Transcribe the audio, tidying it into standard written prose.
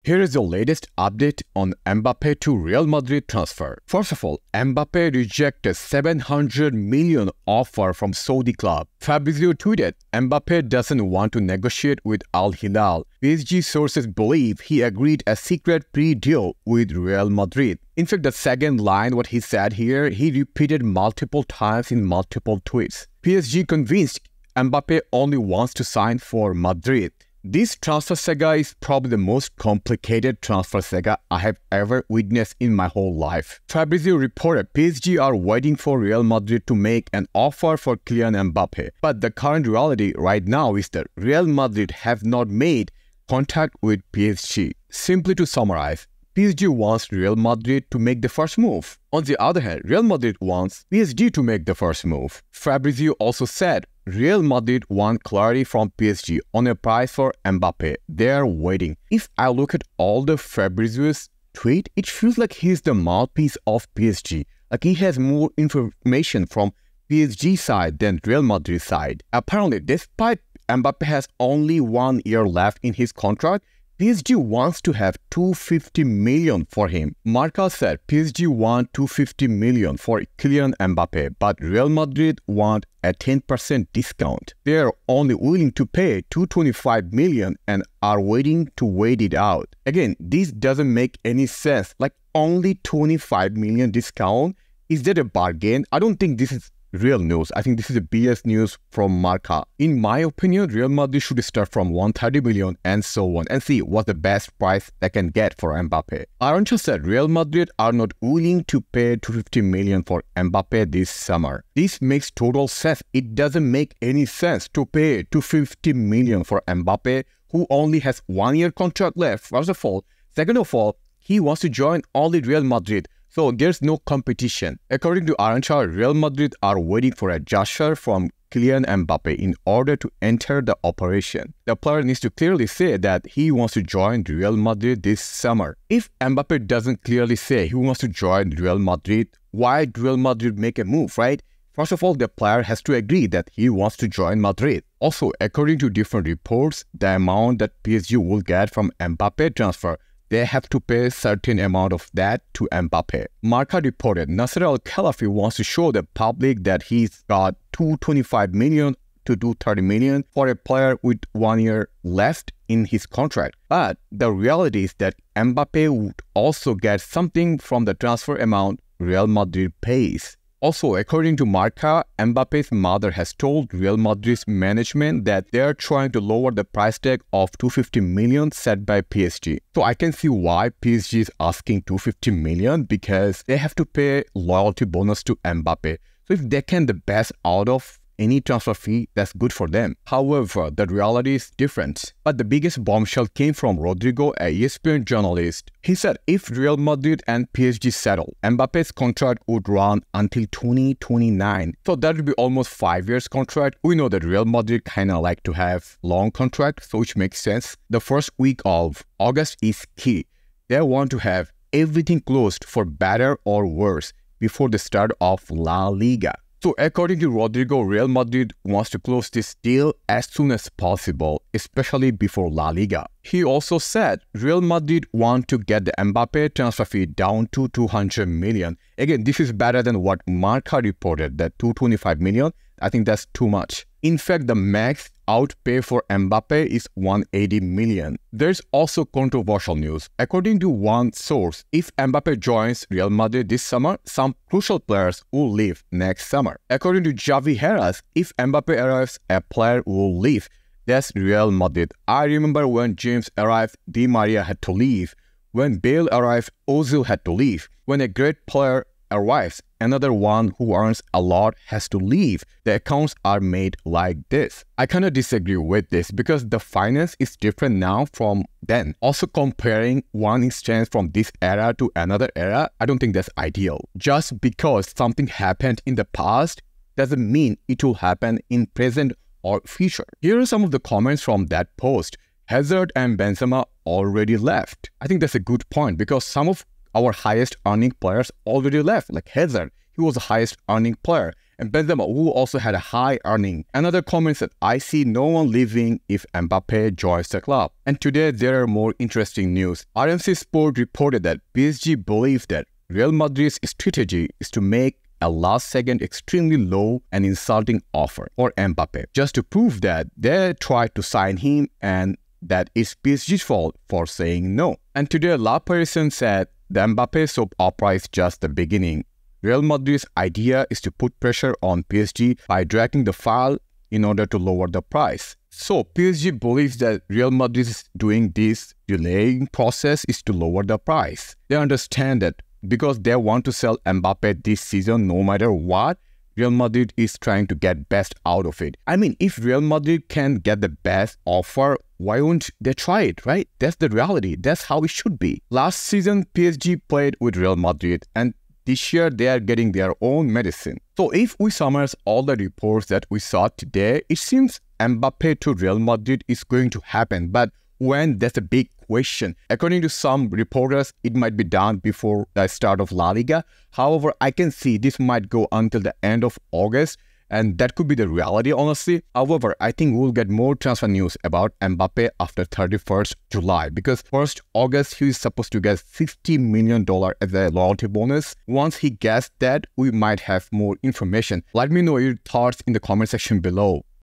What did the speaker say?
Here is the latest update on Mbappe to Real Madrid transfer. First of all, Mbappe rejected $700 million offer from Saudi club. Fabrizio tweeted, Mbappe doesn't want to negotiate with Al Hilal. PSG sources believe he agreed a secret pre-deal with Real Madrid. In fact, the second line, what he said here, he repeated multiple times in multiple tweets. PSG convinced Mbappe only wants to sign for Madrid. This transfer saga is probably the most complicated transfer saga I have ever witnessed in my whole life. Fabrizio reported PSG are waiting for Real Madrid to make an offer for Kylian Mbappe. But the current reality right now is that Real Madrid have not made contact with PSG. Simply to summarize, PSG wants Real Madrid to make the first move. On the other hand, Real Madrid wants PSG to make the first move. Fabrizio also said Real Madrid want clarity from PSG on a price for Mbappe. They are waiting. If I look at all the Fabrizio's tweet, it feels like he's the mouthpiece of PSG. Like he has more information from PSG side than Real Madrid side. Apparently, despite Mbappe has only 1 year left in his contract, PSG wants to have $250 million for him. Marca said PSG want $250 million for Kylian Mbappe, but Real Madrid want a 10% discount. They are only willing to pay $225 million and are waiting to wait it out. Again, this doesn't make any sense. Like only $25 million discount? Is that a bargain? I don't think this is real news. I think this is a BS news from Marca. In my opinion, Real Madrid should start from $130 million and so on and see what the best price they can get for Mbappe. Arancha said Real Madrid are not willing to pay $250 million for Mbappe this summer. This makes total sense. It doesn't make any sense to pay $250 million for Mbappe who only has 1 year contract left, first of all. Second of all, he wants to join only Real Madrid. So there's no competition. According to Arancha, Real Madrid are waiting for a gesture from Kylian Mbappe in order to enter the operation. The player needs to clearly say that he wants to join Real Madrid this summer. If Mbappe doesn't clearly say he wants to join Real Madrid, why do Real Madrid make a move, right? First of all, the player has to agree that he wants to join Madrid. Also, according to different reports, the amount that PSG will get from Mbappe transfer, they have to pay a certain amount of that to Mbappe. Marca reported Nasser Al-Khelaifi wants to show the public that he's got $225 million to $230 million for a player with 1 year left in his contract. But the reality is that Mbappe would also get something from the transfer amount Real Madrid pays. Also, according to Marca, Mbappe's mother has told Real Madrid's management that they are trying to lower the price tag of $250 million set by PSG. So I can see why PSG is asking $250 million because they have to pay loyalty bonus to Mbappe. So if they can the best out of any transfer fee, that's good for them. However, the reality is different. But the biggest bombshell came from Rodrigo, a ESPN journalist. He said if Real Madrid and PSG settle, Mbappe's contract would run until 2029. So that would be almost 5 years contract. We know that Real Madrid kinda like to have long contract, so which makes sense. The first week of August is key. They want to have everything closed for better or worse before the start of La Liga. So according to Rodrigo, Real Madrid wants to close this deal as soon as possible, especially before La Liga. He also said Real Madrid want to get the Mbappe transfer fee down to $200 million. Again, this is better than what Marca reported, that $225 million. I think that's too much. In fact, the max outpay for Mbappe is $180 million. There's also controversial news. According to one source, if Mbappe joins Real Madrid this summer, some crucial players will leave next summer. According to Javi Heras, if Mbappe arrives, a player will leave. That's Real Madrid. I remember when James arrived, Di Maria had to leave. When Bale arrived, Ozil had to leave. When a great player arrives, another one who earns a lot has to leave. The accounts are made like this. I kind of disagree with this because the finance is different now from then. Also comparing one instance from this era to another era, I don't think that's ideal. Just because something happened in the past doesn't mean it will happen in present or future. Here are some of the comments from that post. Hazard and Benzema already left. I think that's a good point because some of our highest earning players already left, like Hazard. he was the highest earning player. And Benzema, who also had a high earning. Another comment said, I see no one leaving if Mbappe joins the club. And today there are more interesting news. RMC Sport reported that PSG believes that Real Madrid's strategy is to make a last-second extremely low and insulting offer for Mbappe, just to prove that they tried to sign him and that it's PSG's fault for saying no. And today La Parisian said the Mbappe soap opera is just the beginning. Real Madrid's idea is to put pressure on PSG by dragging the file in order to lower the price. So PSG believes that Real Madrid is doing this delaying process is to lower the price. They understand that because they want to sell Mbappe this season no matter what, Real Madrid is trying to get best out of it. I mean, if Real Madrid can get the best offer, why won't they try it, right? That's the reality. That's how it should be. Last season, PSG played with Real Madrid, and this year they are getting their own medicine. So if we summarize all the reports that we saw today, it seems Mbappe to Real Madrid is going to happen. But when? That's a big question. According to some reporters, it might be done before the start of La Liga. However, I can see this might go until the end of August, and that could be the reality, honestly. However, I think we'll get more transfer news about Mbappe after 31st July because 1st August, he is supposed to get $60 million as a loyalty bonus. Once he gets that, we might have more information. Let me know your thoughts in the comment section below.